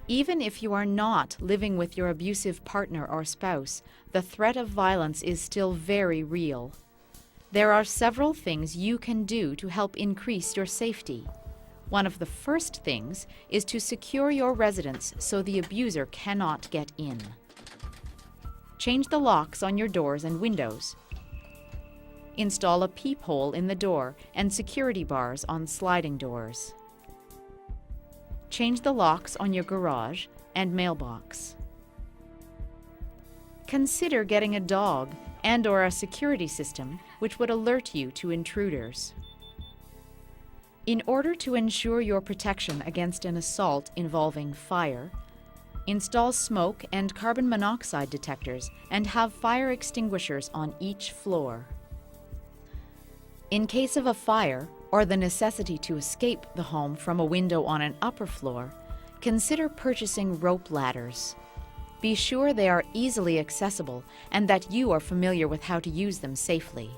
Even if you are not living with your abusive partner or spouse, the threat of violence is still very real. There are several things you can do to help increase your safety. One of the first things is to secure your residence so the abuser cannot get in. Change the locks on your doors and windows. Install a peephole in the door and security bars on sliding doors. Change the locks on your garage and mailbox. Consider getting a dog and/or a security system which would alert you to intruders. In order to ensure your protection against an assault involving fire, install smoke and carbon monoxide detectors and have fire extinguishers on each floor. In case of a fire or the necessity to escape the home from a window on an upper floor, consider purchasing rope ladders. Be sure they are easily accessible and that you are familiar with how to use them safely.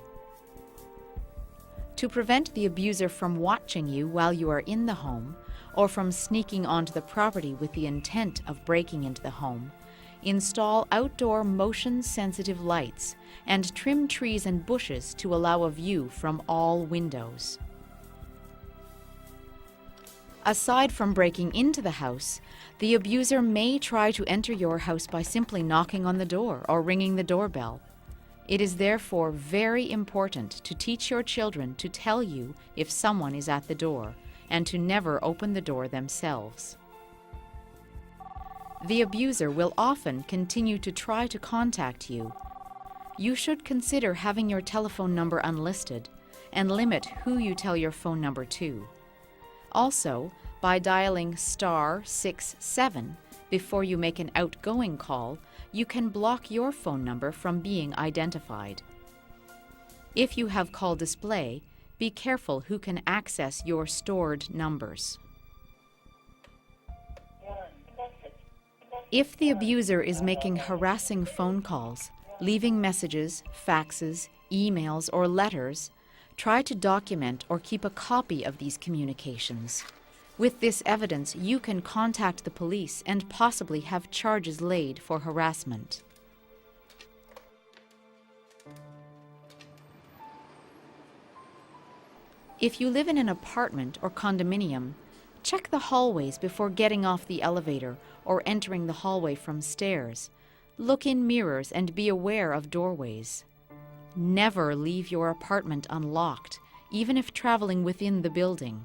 To prevent the abuser from watching you while you are in the home or from sneaking onto the property with the intent of breaking into the home, install outdoor motion-sensitive lights and trim trees and bushes to allow a view from all windows. Aside from breaking into the house, the abuser may try to enter your house by simply knocking on the door or ringing the doorbell. It is therefore very important to teach your children to tell you if someone is at the door and to never open the door themselves. The abuser will often continue to try to contact you. You should consider having your telephone number unlisted and limit who you tell your phone number to. Also, by dialing *67 before you make an outgoing call, you can block your phone number from being identified. If you have call display, be careful who can access your stored numbers. If the abuser is making harassing phone calls, leaving messages, faxes, emails, or letters, try to document or keep a copy of these communications. With this evidence, you can contact the police and possibly have charges laid for harassment. If you live in an apartment or condominium, check the hallways before getting off the elevator or entering the hallway from stairs. Look in mirrors and be aware of doorways. Never leave your apartment unlocked, even if traveling within the building.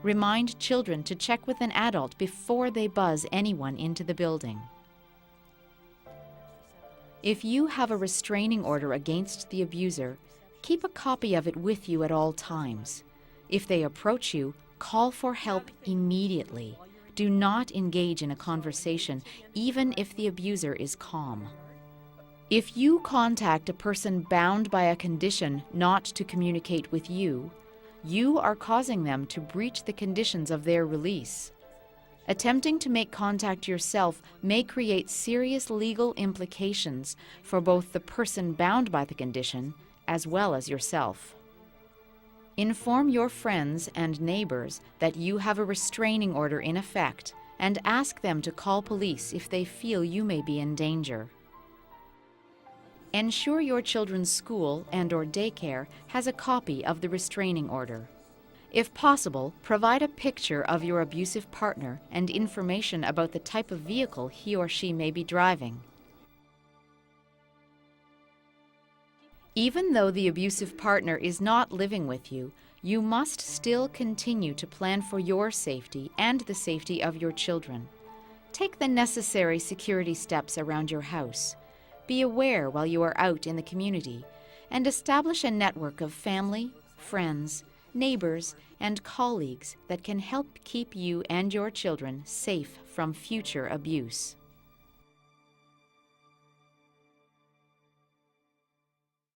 Remind children to check with an adult before they buzz anyone into the building. If you have a restraining order against the abuser, keep a copy of it with you at all times. If they approach you, call for help immediately. Do not engage in a conversation, even if the abuser is calm. If you contact a person bound by a condition not to communicate with you, you are causing them to breach the conditions of their release. Attempting to make contact yourself may create serious legal implications for both the person bound by the condition as well as yourself. Inform your friends and neighbors that you have a restraining order in effect and ask them to call police if they feel you may be in danger. Ensure your children's school and/or daycare has a copy of the restraining order. If possible, provide a picture of your abusive partner and information about the type of vehicle he or she may be driving. Even though the abusive partner is not living with you, you must still continue to plan for your safety and the safety of your children. Take the necessary security steps around your house. Be aware while you are out in the community, and establish a network of family, friends, neighbors, and colleagues that can help keep you and your children safe from future abuse.